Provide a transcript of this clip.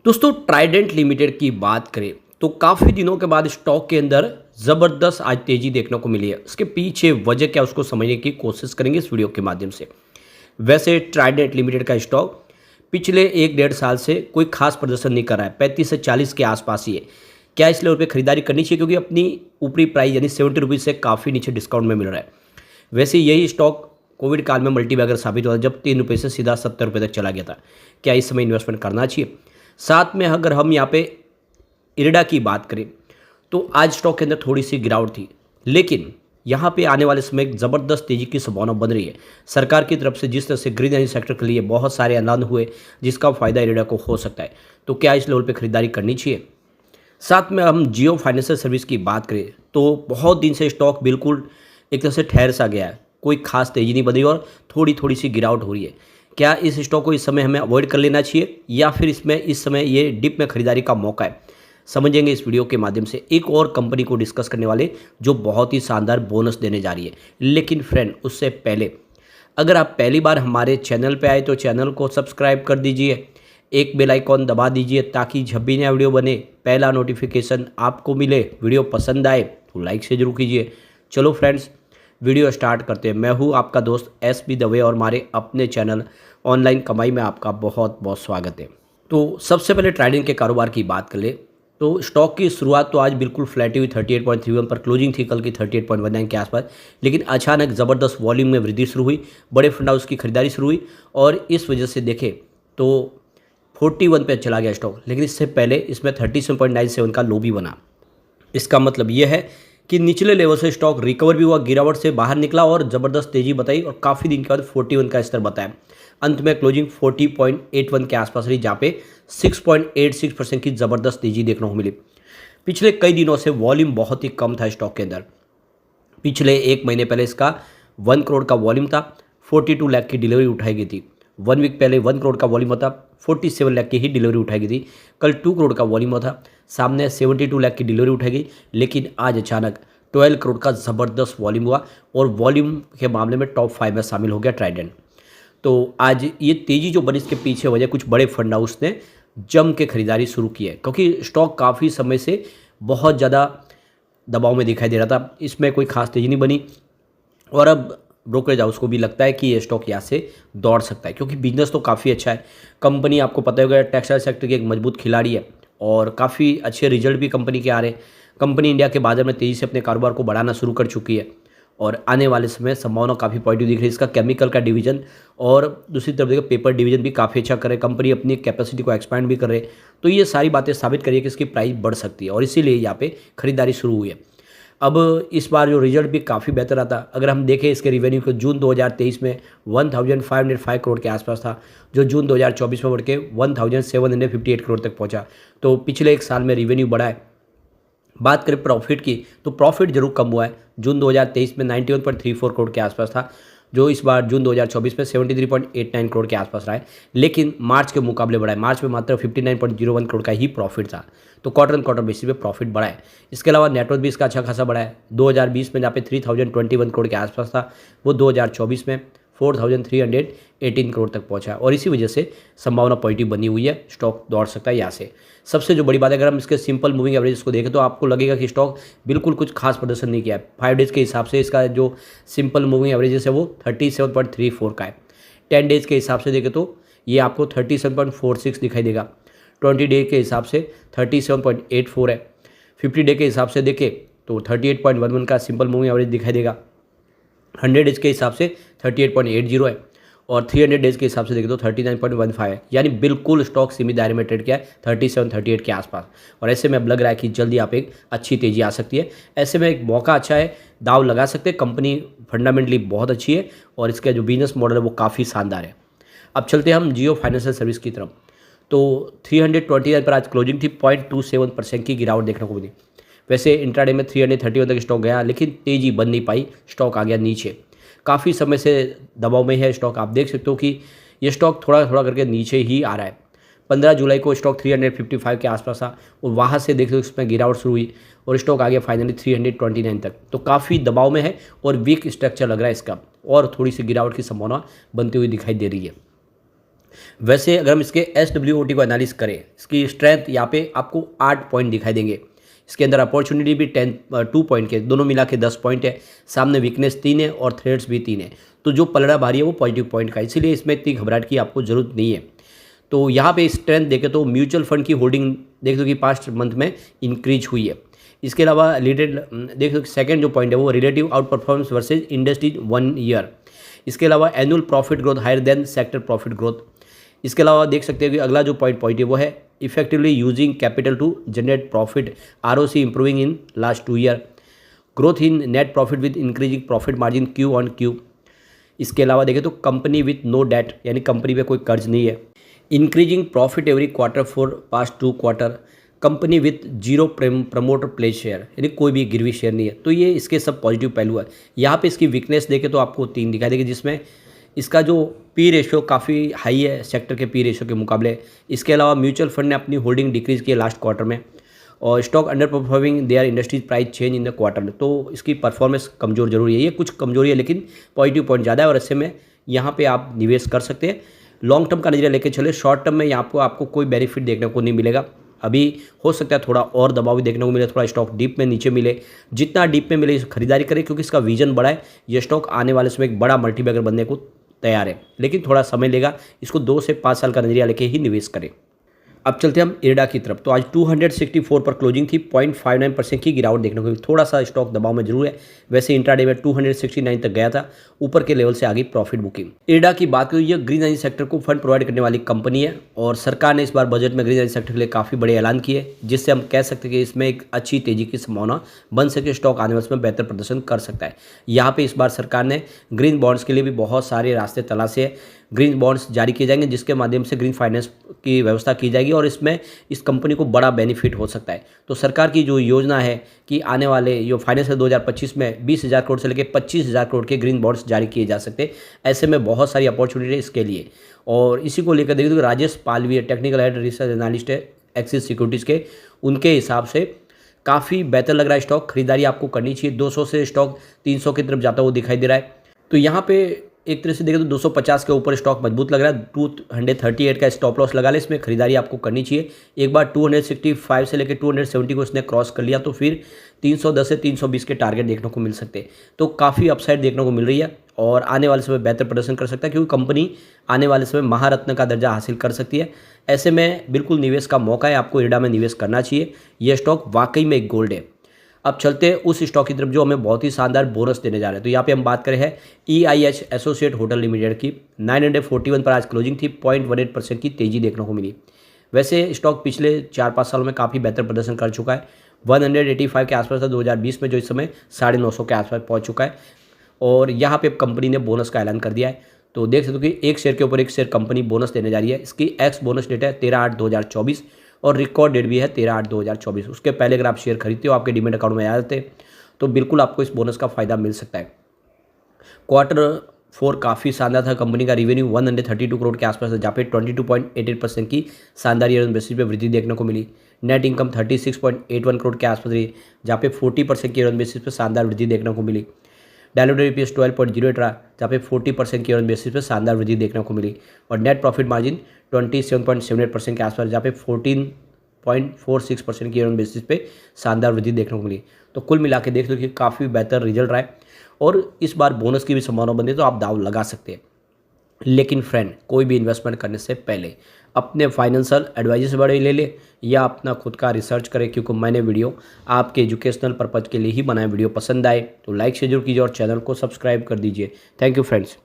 दोस्तों Trident limited की बात करें तो काफ़ी दिनों के बाद स्टॉक के अंदर ज़बरदस्त आज तेज़ी देखने को मिली है। इसके पीछे वजह क्या उसको समझने की कोशिश करेंगे इस वीडियो के माध्यम से। वैसे ट्राइडेंट लिमिटेड का स्टॉक पिछले एक डेढ़ साल से कोई खास प्रदर्शन नहीं कर रहा है, 35 से 40 के आसपास ही है। क्या इस लेवल पे खरीदारी करनी चाहिए क्योंकि अपनी ऊपरी प्राइस यानी 70 रुपीज़ से काफ़ी नीचे डिस्काउंट में मिल रहा है। वैसे यही स्टॉक कोविड काल में मल्टीबैगर साबित हुआ जब 3 रुपये से सीधा 70 रुपये तक चला गया था। क्या इस समय इन्वेस्टमेंट करना चाहिए? साथ में अगर हम यहाँ पे इरडा की बात करें तो आज स्टॉक के अंदर थोड़ी सी गिरावट थी, लेकिन यहाँ पे आने वाले समय एक ज़बरदस्त तेज़ी की संभावना बन रही है। सरकार की तरफ से जिस तरह से ग्रीन एनर्जी सेक्टर के लिए बहुत सारे ऐलान हुए जिसका फ़ायदा इरडा को हो सकता है, तो क्या इस लेवल पे खरीदारी करनी चाहिए? साथ में हम जियो फाइनेंशियल सर्विस की बात करें तो बहुत दिन से स्टॉक बिल्कुल एक तरह से ठहर सा गया है, कोई खास तेज़ी नहीं बन रही और थोड़ी थोड़ी सी गिरावट हो रही है। क्या इस स्टॉक को इस समय हमें अवॉइड कर लेना चाहिए या फिर इसमें इस समय ये डिप में खरीदारी का मौका है? समझेंगे इस वीडियो के माध्यम से। एक और कंपनी को डिस्कस करने वाले जो बहुत ही शानदार बोनस देने जा रही है। लेकिन फ्रेंड उससे पहले अगर आप पहली बार हमारे चैनल पे आए तो चैनल को सब्सक्राइब कर दीजिए, एक बेल आइकॉन दबा दीजिए ताकि जब भी नया वीडियो बने पहला नोटिफिकेशन आपको मिले। वीडियो पसंद आए तो लाइक से जरूर कीजिए। चलो फ्रेंड्स वीडियो स्टार्ट करते हैं। मैं हूँ आपका दोस्त एस.बी. दवे और हमारे अपने चैनल ऑनलाइन कमाई में आपका बहुत बहुत स्वागत है। तो सबसे पहले ट्रेडिंग के कारोबार की बात कर ले तो स्टॉक की शुरुआत तो आज बिल्कुल फ्लैट हुई 38.31 पर, क्लोजिंग थी कल की 38.19 के आसपास। लेकिन अचानक ज़बरदस्त वॉल्यूम में वृद्धि शुरू हुई, बड़े फंड हाउस की खरीदारी शुरू हुई और इस वजह से देखें तो 41 पे चला गया स्टॉक। लेकिन इससे पहले इसमें 37.97 का लो भी बना। इसका मतलब ये है कि निचले लेवल से स्टॉक रिकवर भी हुआ, गिरावट से बाहर निकला और ज़बरदस्त तेज़ी बताई और काफ़ी दिन के बाद 41 का स्तर बताया। अंत में क्लोजिंग 40.81 के आसपास रही, जहाँ पे 6.86% की ज़बरदस्त तेज़ी देखने को मिली। पिछले कई दिनों से वॉल्यूम बहुत ही कम था स्टॉक के अंदर। पिछले एक महीने पहले इसका 1 करोड़ का वॉल्यूम था, 42 लाख की डिलीवरी उठाई गई थी। 1 वीक पहले 1 करोड़ का वॉल्यूम था, 47 लाख की ही डिलीवरी उठाई गई थी। कल 2 करोड़ का वॉल्यूम था, सामने 72 लाख की डिलीवरी उठाई गई। लेकिन आज अचानक 12 करोड़ का ज़बरदस्त वॉल्यूम हुआ और वॉल्यूम के मामले में टॉप 5 में शामिल हो गया ट्राइडेंट। तो आज ये तेज़ी जो बनी इसके पीछे वजह कुछ बड़े फंड हाउस ने जम के खरीदारी शुरू की है, क्योंकि स्टॉक काफ़ी समय से बहुत ज़्यादा दबाव में दिखाई दे रहा था। इसमें कोई खास तेज़ी नहीं बनी और अब ब्रोकरेज हाउस को भी लगता है कि ये स्टॉक यहाँ से दौड़ सकता है, क्योंकि बिजनेस तो काफ़ी अच्छा है। कंपनी आपको पता होगा टेक्सटाइल सेक्टर की एक मजबूत खिलाड़ी है और काफ़ी अच्छे रिजल्ट भी कंपनी के आ रहे हैं। कंपनी इंडिया के बाजार में तेज़ी से अपने कारोबार को बढ़ाना शुरू कर चुकी है और आने वाले समय संभावना काफ़ी पॉजिटिव दिख रही है। इसका केमिकल का डिवीजन और दूसरी तरफ देखो पेपर डिवीजन भी काफ़ी अच्छा कर रहे हैं। कंपनी अपनी कैपेसिटी को एक्सपैंड भी कर रहे हैं। तो ये सारी बातें साबित करिए कि इसकी प्राइस बढ़ सकती है और इसीलिए यहाँ पे खरीदारी शुरू हुई है। अब इस बार जो रिजल्ट भी काफ़ी बेहतर आता, अगर हम देखें इसके रिवेन्यू को जून 2023 में 1505 करोड़ के आसपास था, जो जून 2024 में बढ़ के 1758 करोड़ तक पहुंचा। तो पिछले एक साल में रिवेन्यू बढ़ा है। बात करें प्रॉफिट की तो प्रॉफिट जरूर कम हुआ है। जून 2023 में 91.34 करोड़ के आसपास था, जो इस बार जून 2024 में 73.89 करोड़ के आसपास रहा है। लेकिन मार्च के मुकाबले बढ़ा है, मार्च में मात्र 59.01 करोड़ का ही प्रॉफिट था। तो क्वार्टर एंड क्वार्टर बेसिस पे प्रॉफिट बढ़ा है। इसके अलावा नेटवर्थ भी इसका अच्छा खासा बढ़ा है। 2020 में जहाँ पे 3021 करोड़ के आसपास था, वो 2024 में 4318 करोड़ तक पहुंचा और इसी वजह से संभावना पॉजिटिव बनी हुई है, स्टॉक दौड़ सकता है यहाँ से। सबसे जो बड़ी बात है, अगर हम इसके सिंपल मूविंग एवरेज को देखें तो आपको लगेगा कि स्टॉक बिल्कुल कुछ खास प्रदर्शन नहीं किया है। 5 डेज के हिसाब से इसका जो सिंपल मूविंग एवरेज है वो 37.34 का है। 10 डेज के हिसाब से देखें तो ये आपको 37.46 दिखाई देगा। 20 डे के हिसाब से 37.84 है। 50 डे के हिसाब से देखें तो 38.11 का सिंपल मूविंग एवरेज दिखाई देगा। 100 डेज के हिसाब से 38.80 है और 300 डेज के हिसाब से देखें तो 39.15 है। यानी बिल्कुल स्टॉक सीमित दायरे में ट्रेड किया है 37-38 के आसपास। और ऐसे में अब लग रहा है कि जल्दी आप एक अच्छी तेज़ी आ सकती है। ऐसे में एक मौका अच्छा है, दाव लगा सकते हैं। कंपनी फंडामेंटली बहुत अच्छी है और इसका जो बिजनेस मॉडल है वो काफ़ी शानदार है। अब चलते हैं हम जियो फाइनेंशियल सर्विस की तरफ। तो 329 पर आज क्लोजिंग थी, 0.27% की गिरावट देखने को मिली। वैसे इंट्राडे में 331 तक स्टॉक गया, लेकिन तेज़ी बन नहीं पाई, स्टॉक आ गया नीचे। काफ़ी समय से दबाव में है स्टॉक। आप देख सकते हो कि ये स्टॉक थोड़ा थोड़ा करके नीचे ही आ रहा है। 15 जुलाई को स्टॉक 355 के आसपास था और वहाँ से देख सकते हो इसमें गिरावट शुरू हुई और स्टॉक आ गया फाइनली 329 तक। तो काफ़ी दबाव में है और वीक स्ट्रक्चर लग रहा है इसका और थोड़ी सी गिरावट की संभावना बनती हुई दिखाई दे रही है। वैसे अगर हम इसके SWOT को एनालिस करें, इसकी स्ट्रेंथ यहाँ पे आपको 8 पॉइंट दिखाई देंगे। इसके अंदर अपॉर्चुनिटी भी 2 पॉइंट के, दोनों मिला के 10 पॉइंट है। सामने वीकनेस 3 है और थ्रेड्स भी 3 है। तो जो पलड़ा भारी है वो पॉजिटिव पॉइंट का है, इसीलिए इसमें इतनी घबराहट की आपको ज़रूरत नहीं है। तो यहाँ पे स्ट्रेंथ देखें तो म्यूचुअल फंड की होल्डिंग देख लो कि पास्ट मंथ में इंक्रीज हुई है। इसके अलावा रिलेटेड देख लो सेकंड जो पॉइंट है वो relative outperformance versus industry 1 year. इसके अलावा annual profit growth higher than sector profit growth. इसके अलावा देख सकते हैं कि अगला जो पॉइंट पॉजिटिव वो है effectively using capital to generate profit, ROC improving in last 2 year, growth in net profit with increasing profit margin Q-on-Q। इसके अलावा देखें तो कंपनी विथ नो डेट, यानी कंपनी पे कोई कर्ज नहीं है, increasing profit every quarter for past 2 quarter, company with 0 promoter pledge share, यानी कोई भी गिरवी शेयर नहीं है। तो ये इसके सब पॉजिटिव पहलू है। यहाँ पे इसकी वीकनेस देखें तो आपको 3 दिखाई देगी, जिसमें इसका जो पी रेशियो काफ़ी हाई है सेक्टर के पी रेशियो के मुकाबले। इसके अलावा म्यूचुअल फंड ने अपनी होल्डिंग डिक्रीज़ की है लास्ट क्वार्टर में, और stock underperforming their industries price change in the quarter में। तो इसकी परफॉर्मेंस कमज़ोर जरूर है, ये कुछ कमजोरी है लेकिन पॉजिटिव पॉइंट ज़्यादा है, और ऐसे में यहाँ पे आप निवेश कर सकते हैं। लॉन्ग टर्म का नजरिया लेके चले, शॉर्ट टर्म में यहाँ आपको कोई बेनिफिट देखने को नहीं मिलेगा। अभी हो सकता है थोड़ा और दबाव भी देखने को मिले, थोड़ा स्टॉक डीप में नीचे मिले। जितना डीप में मिले खरीदारी करें, क्योंकि इसका विजन बड़ा है। ये स्टॉक आने वाले समय एक बड़ा मल्टीबैगर बनने को तैयार है, लेकिन थोड़ा समय लेगा। इसको 2 से 5 साल का नजरिया लेके ही निवेश करें। अब चलते हैं हम इरडा की तरफ। तो आज 264 पर क्लोजिंग थी, 0.59% की गिरावट देखने को मिली। थोड़ा सा स्टॉक दबाव में जरूर है, वैसे इंट्राडे में 269 तक गया था, ऊपर के लेवल से आगे प्रॉफिट बुकिंग। इरडा की बात करें, ये ग्रीन एनर्जी सेक्टर को फंड प्रोवाइड करने वाली कंपनी है, और सरकार ने इस बार बजट में ग्रीन एनर्जी सेक्टर के लिए काफ़ी बड़े ऐलान किए, जिससे हम कह सकते हैं कि इसमें एक अच्छी तेजी की संभावना बन सके। स्टॉक आने वाले में बेहतर प्रदर्शन कर सकता है। यहाँ पे इस बार सरकार ने ग्रीन बॉन्ड्स के लिए भी बहुत सारे रास्ते तलाशे हैं। ग्रीन बॉन्ड्स जारी किए जाएंगे, जिसके माध्यम से ग्रीन फाइनेंस की व्यवस्था की जाएगी, और इसमें इस कंपनी को बड़ा बेनिफिट हो सकता है। तो सरकार की जो योजना है कि आने वाले जो फाइनेंशियल 2025 में 20,000 करोड़ से लेकर 25,000 करोड़ के ग्रीन बॉन्ड्स जारी किए जा सकते हैं। ऐसे में बहुत सारी अपॉर्चुनिटी है इसके लिए। और इसी को लेकर देखिए तो राजेश पालवी टेक्निकल हेड रिसर्च एनालिस्ट है एक्सिस सिक्योरिटीज़ के, उनके हिसाब से काफ़ी बेहतर लग रहा है स्टॉक। खरीदारी आपको करनी चाहिए। 200 से स्टॉक 300 की तरफ जाता हुआ दिखाई दे रहा है। तो यहाँ पे एक तरह से देखें तो 250 के ऊपर स्टॉक मजबूत लग रहा है। 238 का स्टॉप लॉस लगा ले, इसमें खरीदारी आपको करनी चाहिए। एक बार 265 से लेकर 270 को इसने क्रॉस कर लिया तो फिर 310 से 320 के टारगेट देखने को मिल सकते हैं। तो काफ़ी अपसाइड देखने को मिल रही है, और आने वाले समय बेहतर प्रदर्शन कर सकता है, क्योंकि कंपनी आने वाले समय महारत्न का दर्जा हासिल कर सकती है। ऐसे में बिल्कुल निवेश का मौका है, आपको इरडा में निवेश करना चाहिए। यह स्टॉक वाकई में एक गोल्ड है। अब चलते हैं उस स्टॉक की तरफ जो हमें बहुत ही शानदार बोनस देने जा रहे हैं। तो यहाँ पे हम बात करें हैं EIH एसोसिएट होटल लिमिटेड की। 941 पर आज क्लोजिंग थी, 0.18% की तेजी देखने को मिली। वैसे स्टॉक पिछले 4-5 सालों में काफ़ी बेहतर प्रदर्शन कर चुका है। 185 के आसपास था 2020 में, जो इस समय 950 के आसपास पहुँच चुका है। और यहाँ पे कंपनी ने बोनस का ऐलान कर दिया है। तो देख सकते हो कि एक शेयर के ऊपर एक शेयर कंपनी बोनस देने जा रही है। इसकी एक्स बोनस डेट है 13/8/2024 और रिकॉर्ड डेट भी है 13/8/2024। उसके पहले अगर आप शेयर खरीदते हो, आपके डीमेट अकाउंट में आ जाते तो बिल्कुल आपको इस बोनस का फायदा मिल सकता है। Q4 काफ़ी शानदार था। कंपनी का रिवेन्यू 132 करोड़ के आसपास था, जहाँ पे 22.88% की शानदार ईयर बेसिस पे वृद्धि देखने को मिली। नेट इनकम 36.81 करोड़ के आसपास रही, जहाँ पे 40% की ईयर बेसिस पे शानदार वृद्धि देखने को मिली। डायलूटेड EPS 12.08 रहा, जहाँ पे 40% की ईयर बेसिस पे शानदार वृद्धि देखने को मिली। और नेट प्रॉफिट मार्जिन 27.78% के आसपास, जहाँ पे 14.46% की ईयर बेसिस पे शानदार वृद्धि देखने को मिली। तो कुल मिला के देख लो कि काफ़ी बेहतर रिजल्ट रहा है, और इस बार बोनस की भी संभावना बनती है, तो आप दाव लगा सकते हैं। लेकिन फ्रेंड, कोई भी इन्वेस्टमेंट करने से पहले अपने फाइनेंशियल एडवाइजर से बड़े ले ले या अपना खुद का रिसर्च करें, क्योंकि मैंने वीडियो आपके एजुकेशनल पर्पज़ के लिए ही बनाया। वीडियो पसंद आए तो लाइक शेयर जरूर कीजिए और चैनल को सब्सक्राइब कर दीजिए। Thank you friends.